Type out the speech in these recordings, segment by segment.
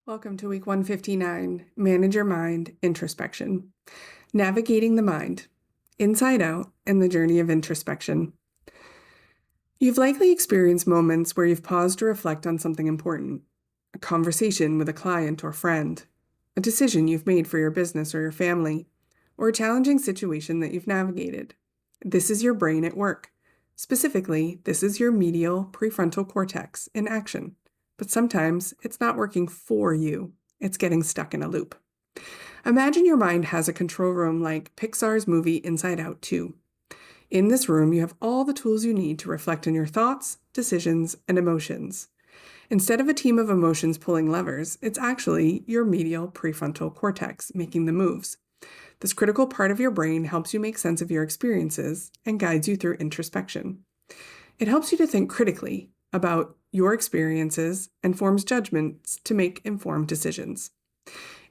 Welcome to week 159, Manage Your Mind, Introspection. Navigating the Mind, Inside Out, and the Journey of Introspection. You've likely experienced moments where you've paused to reflect on something important, a conversation with a client or friend, a decision you've made for your business or your family, or a challenging situation that you've navigated. This is your brain at work. Specifically, this is your medial prefrontal cortex in action. But sometimes it's not working for you. It's getting stuck in a loop. Imagine your mind has a control room like Pixar's movie Inside Out 2. In this room, you have all the tools you need to reflect on your thoughts, decisions, and emotions. Instead of a team of emotions pulling levers, it's actually your medial prefrontal cortex making the moves. This critical part of your brain helps you make sense of your experiences and guides you through introspection. It helps you to think critically about your experiences and forms judgments to make informed decisions.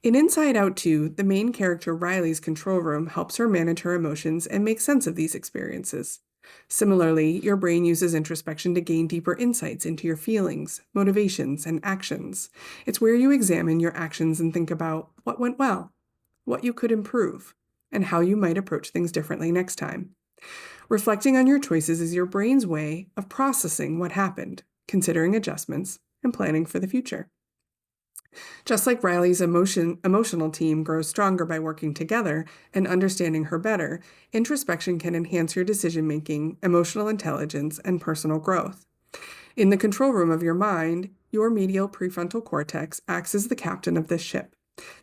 In Inside Out 2, the main character Riley's control room helps her manage her emotions and make sense of these experiences. Similarly, your brain uses introspection to gain deeper insights into your feelings, motivations, and actions. It's where you examine your actions and think about what went well, what you could improve, and how you might approach things differently next time. Reflecting on your choices is your brain's way of processing what happened, considering adjustments, and planning for the future. Just like Riley's emotional team grows stronger by working together and understanding her better, introspection can enhance your decision-making, emotional intelligence, and personal growth. In the control room of your mind, your medial prefrontal cortex acts as the captain of this ship.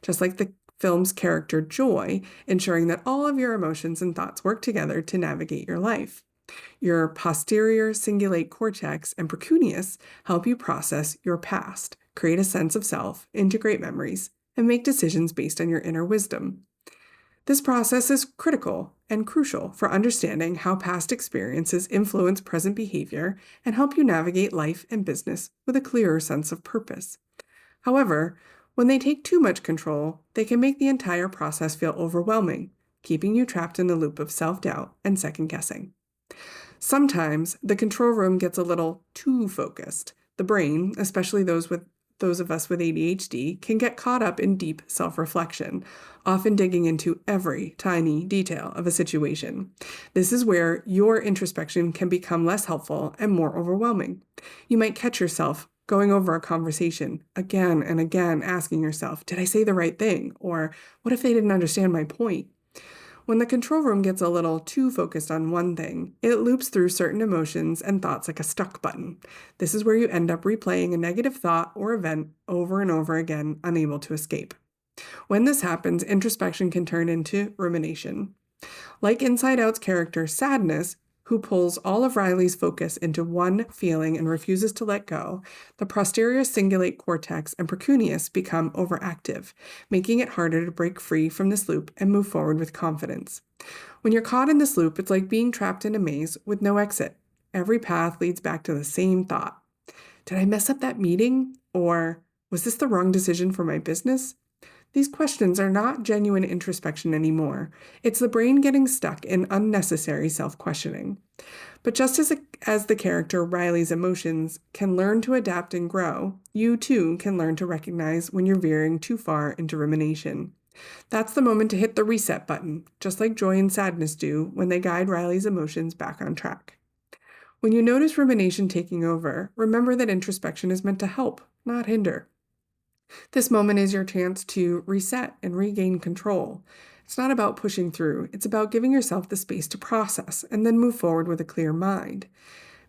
Just like the film's character Joy, ensuring that all of your emotions and thoughts work together to navigate your life. Your posterior cingulate cortex and precuneus help you process your past, create a sense of self, integrate memories, and make decisions based on your inner wisdom. This process is critical and crucial for understanding how past experiences influence present behavior and help you navigate life and business with a clearer sense of purpose. However, when they take too much control, they can make the entire process feel overwhelming, keeping you trapped in a loop of self-doubt and second-guessing. Sometimes the control room gets a little too focused. The brain, especially those of us with ADHD, can get caught up in deep self-reflection, often digging into every tiny detail of a situation. This is where your introspection can become less helpful and more overwhelming. You might catch yourself going over a conversation again and again, asking yourself, did I say the right thing? Or what if they didn't understand my point? When the control room gets a little too focused on one thing, it loops through certain emotions and thoughts like a stuck button. This is where you end up replaying a negative thought or event over and over again, unable to escape. When this happens, introspection can turn into rumination. Like Inside Out's character Sadness, who pulls all of Riley's focus into one feeling and refuses to let go, the posterior cingulate cortex and precuneus become overactive, making it harder to break free from this loop and move forward with confidence. When you're caught in this loop, it's like being trapped in a maze with no exit. Every path leads back to the same thought. Did I mess up that meeting? Or was this the wrong decision for my business? These questions are not genuine introspection anymore. It's the brain getting stuck in unnecessary self-questioning. But just as the character Riley's emotions can learn to adapt and grow, you too can learn to recognize when you're veering too far into rumination. That's the moment to hit the reset button, just like joy and sadness do when they guide Riley's emotions back on track. When you notice rumination taking over, remember that introspection is meant to help, not hinder. This moment is your chance to reset and regain control. It's not about pushing through. It's about giving yourself the space to process and then move forward with a clear mind.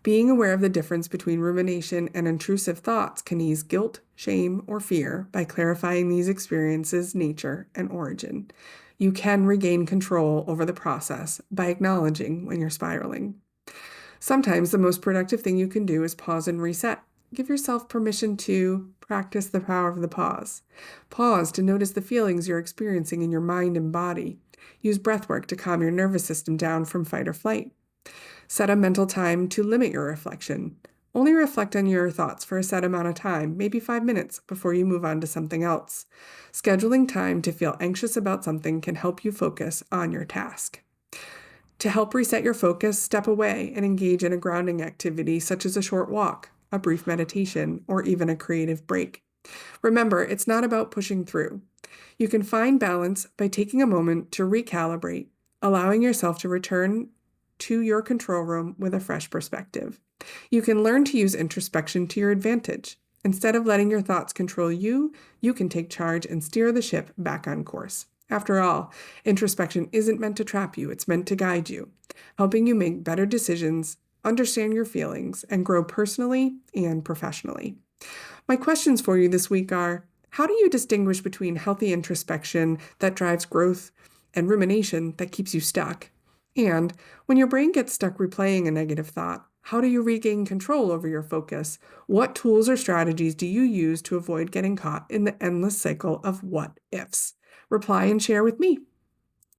Being aware of the difference between rumination and intrusive thoughts can ease guilt, shame, or fear by clarifying these experiences' nature and origin. You can regain control over the process by acknowledging when you're spiraling. Sometimes the most productive thing you can do is pause and reset. Give yourself permission to practice the power of the pause. Pause to notice the feelings you're experiencing in your mind and body. Use breathwork to calm your nervous system down from fight or flight. Set a mental time to limit your reflection. Only reflect on your thoughts for a set amount of time, maybe 5 minutes, before you move on to something else. Scheduling time to feel anxious about something can help you focus on your task. To help reset your focus, step away and engage in a grounding activity such as a short walk, a brief meditation, or even a creative break. Remember, it's not about pushing through. You can find balance by taking a moment to recalibrate, allowing yourself to return to your control room with a fresh perspective. You can learn to use introspection to your advantage. Instead of letting your thoughts control you, you can take charge and steer the ship back on course. After all, introspection isn't meant to trap you, it's meant to guide you, helping you make better decisions, understand your feelings, and grow personally and professionally. My questions for you this week are: how do you distinguish between healthy introspection that drives growth and rumination that keeps you stuck? And when your brain gets stuck replaying a negative thought, how do you regain control over your focus? What tools or strategies do you use to avoid getting caught in the endless cycle of what ifs? Reply and share with me.